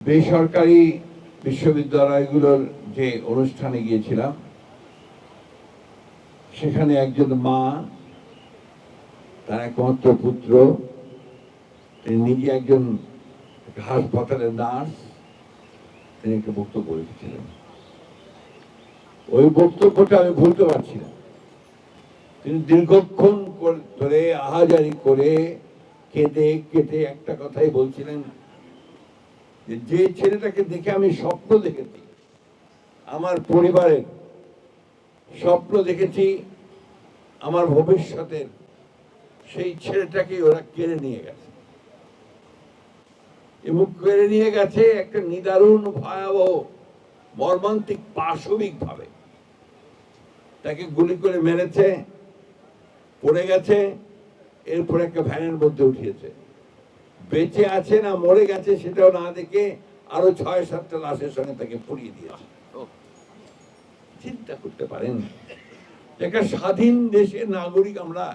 বেসরকারি বিশ্ববিদ্যালয়গুলোর যে অনুষ্ঠানে গিয়েছিলাম, সেখানে একজন মা, তার একমাত্র পুত্র, তিনি নিজে একজন হাসপাতালের নার্স, তিনি একটা বক্তব্য রেখেছিলেন। ওই বক্তব্যটা আমি ভুলতে পারছি না। তিনি দীর্ঘক্ষণ ধরে আহাজারি করে কেঁদে কেটে একটা কথাই বলছিলেন, যে ছেলেটাকে দেখে আমি স্বপ্ন দেখেছি, আমার পরিবারের স্বপ্ন দেখেছি, আমার ভবিষ্যতের, সেই ছেলেটাকে ওরা কেড়ে নিয়ে গেছে। এবং কেড়ে নিয়ে গেছে একটা নিদারুণ ভয়াবহ মর্মান্তিক পাশবিক ভাবে। তাকে গুলি করে মেরেছে, পড়ে গেছে, এরপর একটা ভ্যানের মধ্যে উঠিয়েছে। বেঁচে আছে না মরে গেছে সেটাও না দেখে আরো ৬-৭টা লাশের সঙ্গে তাকে পুড়িয়ে দিয়েছে। চিন্তা করতে পারেন, একটা স্বাধীন দেশের নাগরিক আমরা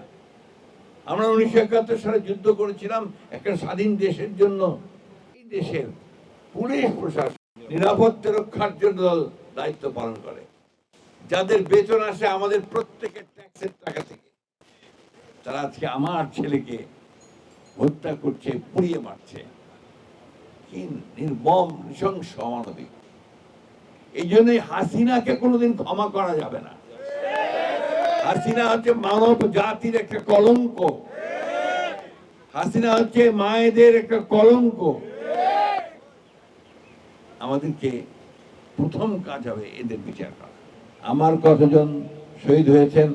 1971 সালে যুদ্ধ করেছিলাম একটা স্বাধীন দেশের জন্য। এই দেশের পুলিশ প্রশাসন নিরাপত্তা রক্ষার জন্য দায়িত্ব পালন করে, যাদের বেতন আসে আমাদের প্রত্যেকের ট্যাক্সের টাকা থেকে। তারা আজকে আমার ছেলেকে হত্যা করছে, পুড়িয়ে মারছে। কি নির্মম, নৃশংস, অমানবিক। এই জন্যই হাসিনাকে কোনোদিন ক্ষমা করা যাবে না। হাসিনা হচ্ছে মানব জাতির একটা কলঙ্ক। হাসিনা হচ্ছে মায়েদের একটা কলঙ্ক। আমাদেরকে প্রথম কাজ হবে এদের বিচার করা। আমার কতজন শহীদ হয়েছেন,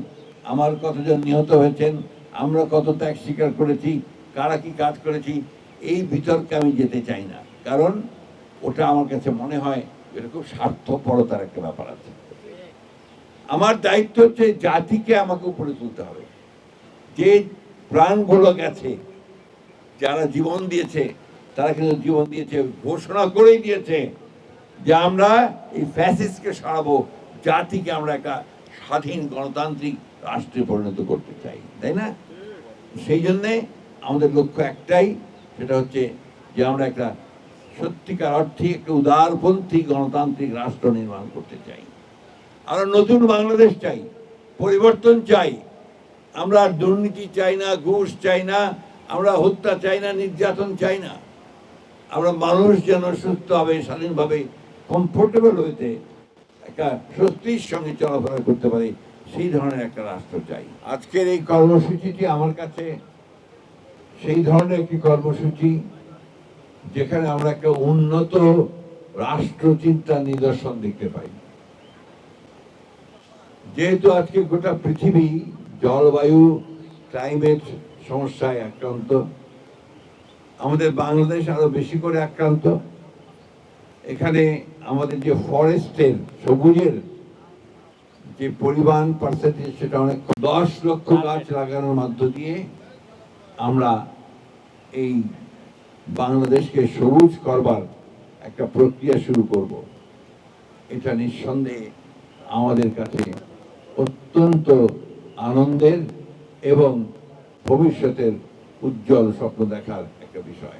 আমার কতজন নিহত হয়েছেন, আমরা কত ত্যাগ স্বীকার করেছি, কারা কি কাজ করেছি, এই বিতর্কে আমি যেতে চাই না। কারণ ওটা আমার কাছে মনে হয় এটা খুব স্বার্থপরতার একটা ব্যাপার আছে। আমার দায়িত্ব হচ্ছে জাতিকে আমাকে উপরে তুলতে হবে। যে প্রাণগুলো গেছে, যারা জীবন দিয়েছে, তারা কিন্তু জীবন দিয়েছে, ঘোষণা করেই দিয়েছে যে আমরা এই ফ্যাসিস্টকে সরাবো, জাতিকে আমরা একটা স্বাধীন গণতান্ত্রিক রাষ্ট্রে পরিণত করতে চাই, তাই না? সেই জন্যে আমাদের লক্ষ্য একটাই, সেটা হচ্ছে যে আমরা একটা সত্যিকার অর্থে একটা উদারপন্থী গণতান্ত্রিক রাষ্ট্র নির্মাণ করতে চাই। আমরা নতুন বাংলাদেশ চাই, পরিবর্তন চাই। আমরা দুর্নীতি চাই না, ঘুষ চাই না, আমরা হত্যা চাই না, নির্যাতন চাই না। আমরা মানুষ যেন সুস্থভাবে, স্বাধীনভাবে, কমফোর্টেবল হইতে একটা স্বস্তির সঙ্গে চলাফেরা করতে পারে, সেই ধরনের একটা রাষ্ট্র চাই। আজকের এই কর্মসূচিটি আমার কাছে সেই ধরনের একটি কর্মসূচি যেখানে আমরা একটা উন্নত রাষ্ট্রচিন্তার নিদর্শন দেখতে পাই। যেহেতু আজকে গোটা পৃথিবী জলবায়ু, ক্লাইমেট সমস্যায় আক্রান্ত, আমাদের বাংলাদেশ আরো বেশি করে আক্রান্ত। এখানে আমাদের যে ফরেস্টের, সবুজের যে পরিমাণ পার্সেন্টেজ, সেটা অনেক 10 লক্ষ গাছ লাগানোর মধ্য দিয়ে আমরা এই বাংলাদেশকে সবুজ করবার একটা প্রক্রিয়া শুরু করব। এটা নিঃসন্দেহে আমাদের কাছে অত্যন্ত আনন্দের এবং ভবিষ্যতের উজ্জ্বল স্বপ্ন দেখার একটা বিষয়।